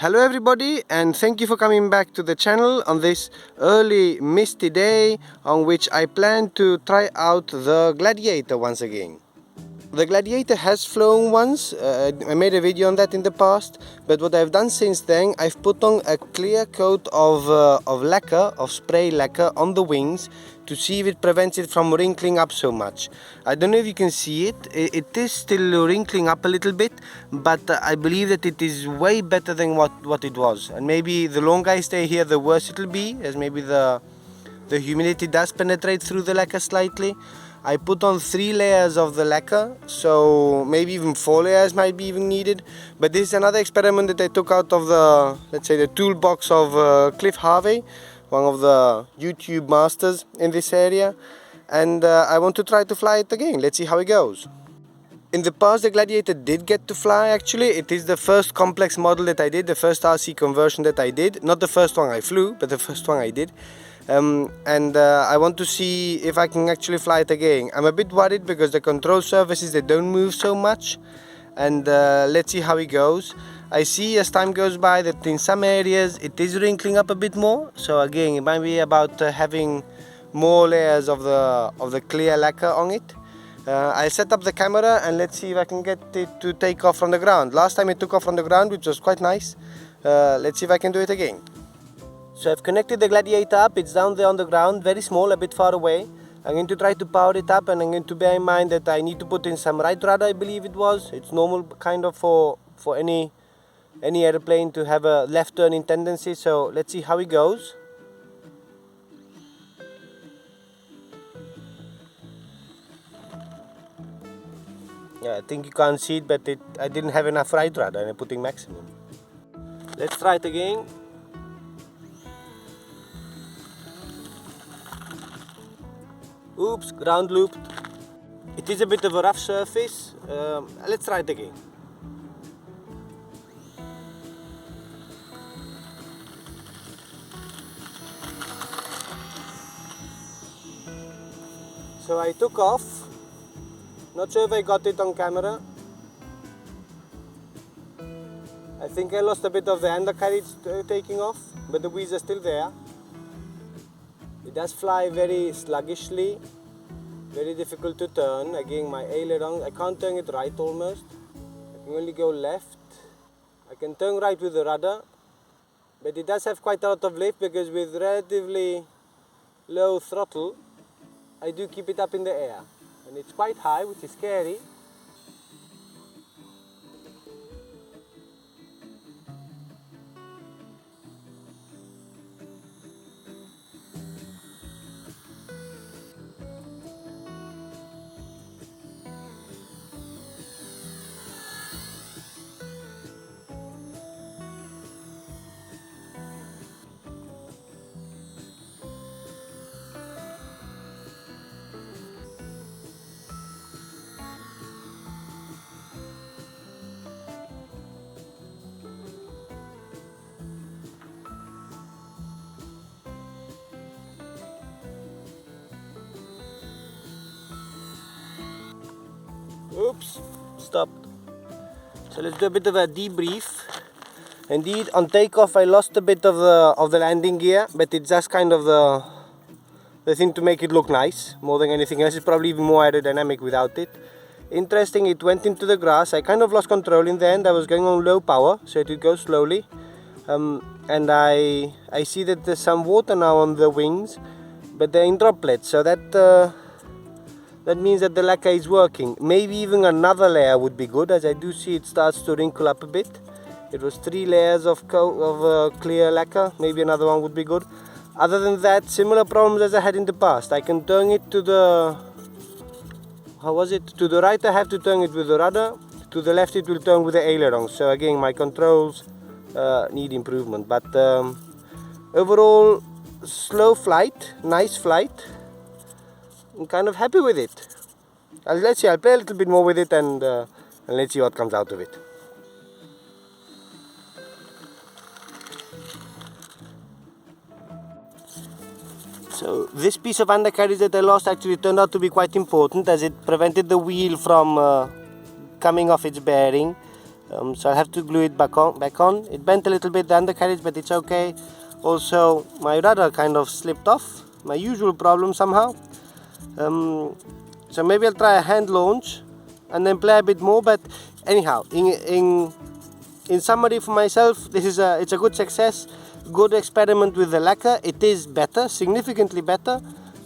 Hello everybody, and thank you for coming back to the channel on this early misty day on which I plan to try out the Gladiator once again. The Gladiator has flown once, I made a video on that in the past, but what I've done since then, I've put on a clear coat of lacquer, of spray lacquer on the wings to see if it prevents it from wrinkling up so much. I don't know if you can see it, it is still wrinkling up a little bit, but I believe that it is way better than what it was. And maybe the longer I stay here, the worse it'll be, as maybe the humidity does penetrate through the lacquer slightly. I put on 3 layers of the lacquer, so maybe even 4 layers might be even needed. But this is another experiment that I took out of the, let's say, the toolbox of Cliff Harvey, one of the YouTube masters in this area. And I want to try to fly it again. Let's see how it goes. In the past, the Gladiator did get to fly actually. It is the first complex model that I did, the first RC conversion that I did. Not the first one I flew, but the first one I did. I want to see if I can actually fly it again. I'm a bit worried because the control surfaces, they don't move so much, and let's see how it goes. I see as time goes by that in some areas it is wrinkling up a bit more, so again it might be about having more layers of the clear lacquer on it. I set up the camera and let's see if I can get it to take off from the ground. Last time it took off from the ground, which was quite nice. Let's see if I can do it again. So I've connected the Gladiator up, it's down there on the ground, very small, a bit far away. I'm going to try to power it up, and I'm going to bear in mind that I need to put in some right rudder, I believe it was. It's normal kind of for any airplane to have a left turning tendency, so let's see how it goes. Yeah, I think you can't see it, but I didn't have enough right rudder and I'm putting maximum. Let's try it again. Oops, ground looped. It is a bit of a rough surface. Let's try it again. So I took off. Not sure if I got it on camera. I think I lost a bit of the undercarriage taking off, but the wheels are still there. It does fly very sluggishly, very difficult to turn. Again, my aileron, I can't turn it right almost. I can only go left. I can turn right with the rudder, but it does have quite a lot of lift because with relatively low throttle, I do keep it up in the air. And it's quite high, which is scary. Oops, stopped. So let's do a bit of a debrief. Indeed, on takeoff I lost a bit of the landing gear, but it's just kind of the thing to make it look nice, more than anything else. It's probably even more aerodynamic without it. Interesting, it went into the grass. I kind of lost control in the end. I was going on low power, so it would go slowly. And I see that there's some water now on the wings, but they're in droplets, so that means that the lacquer is working. Maybe even another layer would be good, as I do see it starts to wrinkle up a bit. It was 3 layers of clear lacquer, maybe another one would be good. Other than that, similar problems as I had in the past. I can turn it to the, to the right I have to turn it with the rudder, to the left it will turn with the aileron. So again, my controls need improvement. But overall, slow flight, nice flight. I'm kind of happy with it. Let's see, I'll play a little bit more with it and let's see what comes out of it. So this piece of undercarriage that I lost actually turned out to be quite important, as it prevented the wheel from coming off its bearing. So I'll have to glue it back on. It bent a little bit, the undercarriage, but it's okay. Also, my rudder kind of slipped off, my usual problem somehow. So maybe I'll try a hand launch and then play a bit more, but anyhow, in summary for myself, it's a good success, good experiment with the lacquer. It is better, significantly better.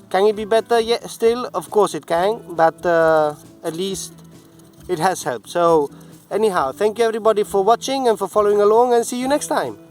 Can it be better? Yeah, still, of course it can, but at least it has helped. So anyhow, thank you everybody for watching and for following along, and see you next time.